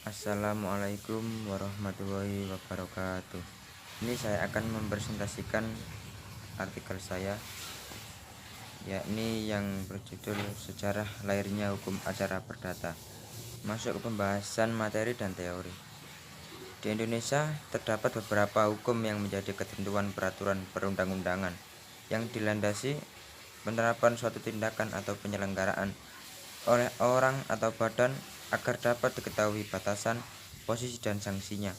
Assalamualaikum warahmatullahi wabarakatuh. Ini saya akan mempresentasikan artikel saya, yakni yang berjudul Sejarah Lahirnya Hukum Acara Perdata. Masuk ke pembahasan materi dan teori. Di Indonesia terdapat beberapa hukum yang menjadi ketentuan peraturan perundang-undangan yang dilandasi penerapan suatu tindakan atau penyelenggaraan oleh orang atau badan agar dapat diketahui batasan, posisi, dan sanksinya.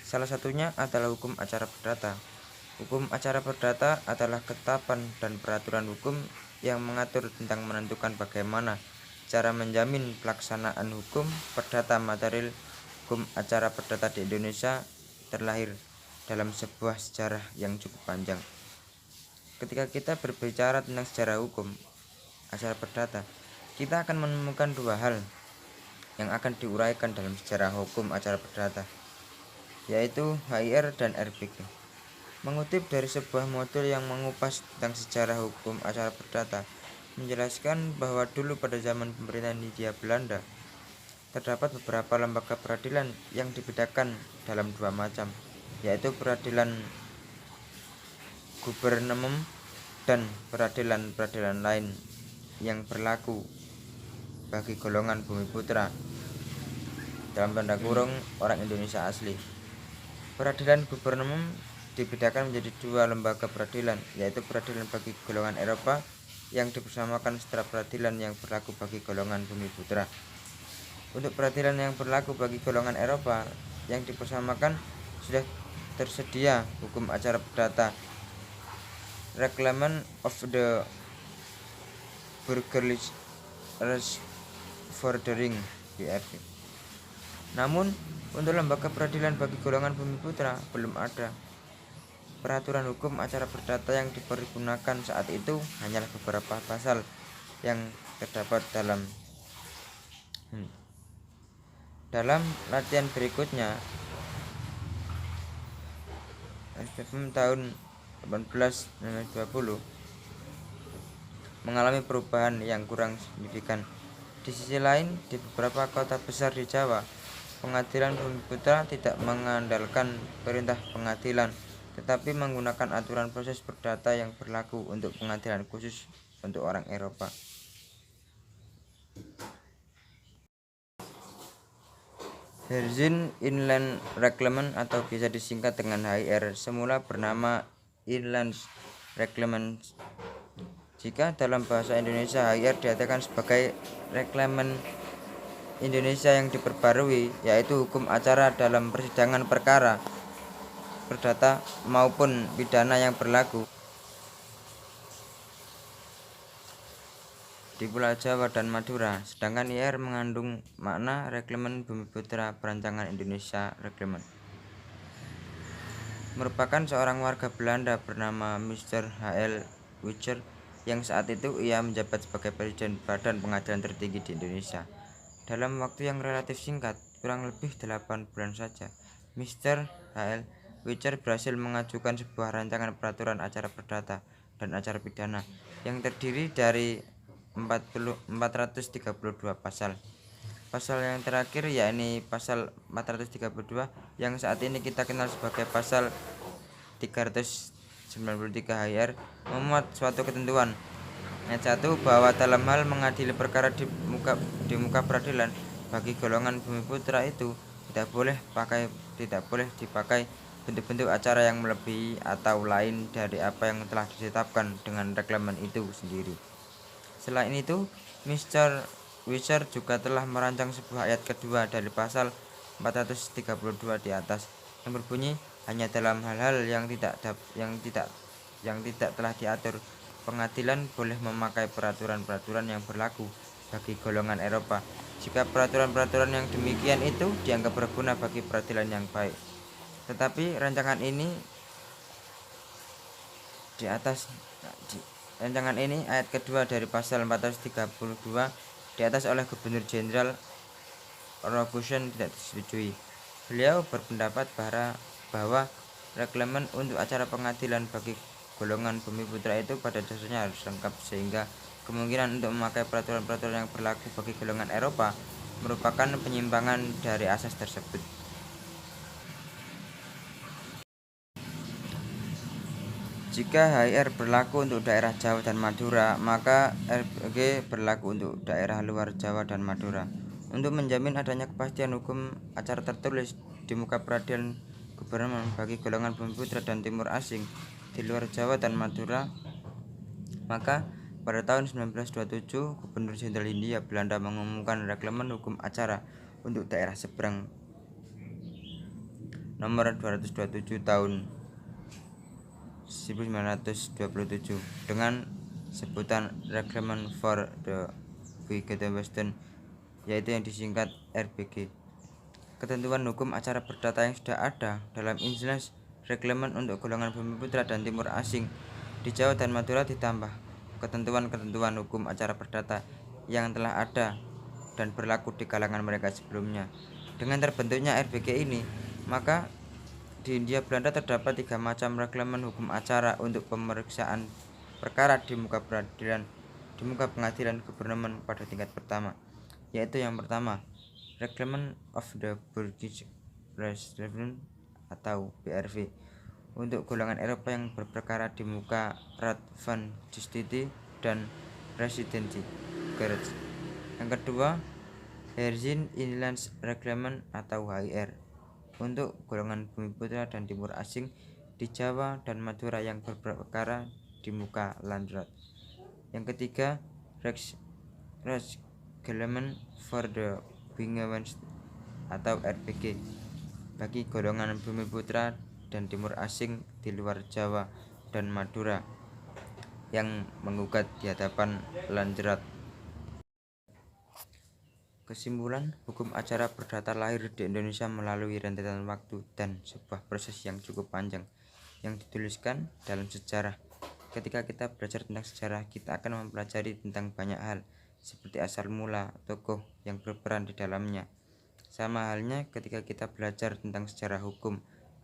Salah satunya adalah hukum acara perdata. Hukum acara perdata adalah ketetapan dan peraturan hukum yang mengatur tentang menentukan bagaimana cara menjamin pelaksanaan hukum perdata material. Hukum acara perdata di Indonesia terlahir dalam sebuah sejarah yang cukup panjang. Ketika kita berbicara tentang sejarah hukum acara perdata, kita akan menemukan dua hal yang akan diuraikan dalam sejarah hukum acara perdata, yaitu HIR dan RPK. Mengutip dari sebuah modul yang mengupas tentang sejarah hukum acara perdata, menjelaskan bahwa dulu pada zaman pemerintahan Hindia Belanda, terdapat beberapa lembaga peradilan yang dibedakan dalam dua macam, yaitu peradilan gubernemem dan peradilan-peradilan lain yang berlaku bagi golongan Bumiputra dalam tanda kurung orang Indonesia asli. Peradilan gubernemem dibedakan menjadi dua lembaga peradilan, yaitu peradilan bagi golongan Eropa yang dipersamakan setelah peradilan yang berlaku bagi golongan Bumiputra. Untuk peradilan yang berlaku bagi golongan Eropa yang dipersamakan sudah tersedia hukum acara perdata, Reglement of the Burgerlich Rechtsvordering (BRV). Namun, untuk lembaga peradilan bagi golongan Bumiputra belum ada. Peraturan hukum acara perdata yang dipergunakan saat itu hanyalah beberapa pasal yang terdapat dalam latihan berikutnya. SPM tahun 1820 mengalami perubahan yang kurang signifikan. Di sisi lain, di beberapa kota besar di Jawa, pengadilan Bumiputra tidak mengandalkan perintah pengadilan, tetapi menggunakan aturan proses perdata yang berlaku untuk pengadilan khusus untuk orang Eropa. Herzing Inland Reglement atau bisa disingkat dengan HIR semula bernama Inland Reglement. Jika dalam bahasa Indonesia HIR diartikan sebagai Reglement Indonesia yang diperbarui, yaitu hukum acara dalam persidangan perkara perdata maupun pidana yang berlaku di Pulau Jawa dan Madura, sedangkan IR mengandung makna Reglement Bumiputra Perancangan Indonesia. Reglement merupakan seorang warga Belanda bernama Mr. H.L. Witcher yang saat itu ia menjabat sebagai Presiden Badan Pengadilan Tertinggi di Indonesia. Dalam waktu yang relatif singkat, kurang lebih 8 bulan saja, Mr. H.L. Witcher berhasil mengajukan sebuah rancangan peraturan acara perdata dan acara pidana yang terdiri dari 432 pasal. Pasal yang terakhir yakni pasal 432 yang saat ini kita kenal sebagai pasal 393 HIR memuat suatu ketentuan. Yang 1, bahwa dalam hal mengadili perkara di muka peradilan bagi golongan Bumiputra itu tidak boleh dipakai bentuk-bentuk acara yang melebihi atau lain dari apa yang telah ditetapkan dengan reglemen itu sendiri. Selain itu, Mr. Witcher juga telah merancang sebuah ayat kedua dari pasal 432 di atas yang berbunyi, hanya dalam hal-hal yang tidak telah diatur, pengadilan boleh memakai peraturan-peraturan yang berlaku bagi golongan Eropa jika peraturan-peraturan yang demikian itu dianggap berguna bagi peradilan yang baik. Tetapi rancangan ini ayat kedua dari pasal 432 di atas oleh Gubernur Jenderal Rogosin tidak disetujui. Beliau berpendapat bahwa reglemen untuk acara pengadilan bagi golongan Bumiputra itu pada dasarnya harus lengkap, sehingga kemungkinan untuk memakai peraturan-peraturan yang berlaku bagi golongan Eropa merupakan penyimpangan dari asas tersebut. Jika HIR berlaku untuk daerah Jawa dan Madura, maka RBG berlaku untuk daerah luar Jawa dan Madura. Untuk menjamin adanya kepastian hukum acara tertulis di muka peradilan gubernur bagi golongan bumi putra dan timur asing di luar Jawa dan Madura, maka pada tahun 1927 Gubernur Jenderal Hindia Belanda mengumumkan Reglemen Hukum Acara untuk daerah seberang nomor 227 tahun 1927 dengan sebutan Reglement for the Brigade Western, yaitu yang disingkat RBG. Ketentuan hukum acara perdata yang sudah ada dalam Injelas Reglement untuk golongan bumi putra dan timur asing di Jawa dan Madura ditambah ketentuan-ketentuan hukum acara perdata yang telah ada dan berlaku di kalangan mereka sebelumnya. Dengan terbentuknya RBG ini, maka di Hindia Belanda terdapat 3 macam reglemen hukum acara untuk pemeriksaan perkara di muka pengadilan gubernur pada tingkat pertama, yaitu yang pertama, Reglement of the British Reserve atau BRV untuk golongan Eropa yang berperkara di muka Raad van Justitie dan Residentie Gerecht. Yang kedua, Heerenveen Inlands Reglement atau HIR untuk golongan bumi putra dan timur asing di Jawa dan Madura yang berperkara di muka Landrat. Yang ketiga, Reglement for the Binnenwest atau RBG bagi golongan bumi putra dan timur asing di luar Jawa dan Madura yang menggugat di hadapan Landrat. Kesimpulan, hukum acara perdata lahir di Indonesia melalui rentetan waktu dan sebuah proses yang cukup panjang yang dituliskan dalam sejarah. Ketika kita belajar tentang sejarah, kita akan mempelajari tentang banyak hal, seperti asal mula, tokoh yang berperan di dalamnya. Sama halnya ketika kita belajar tentang sejarah hukum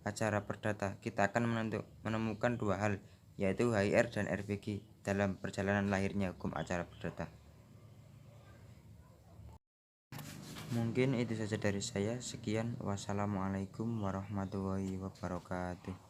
acara perdata, kita akan menemukan dua hal, yaitu HIR dan RBG dalam perjalanan lahirnya hukum acara perdata. Mungkin itu saja dari saya. Sekian, wassalamualaikum warahmatullahi wabarakatuh.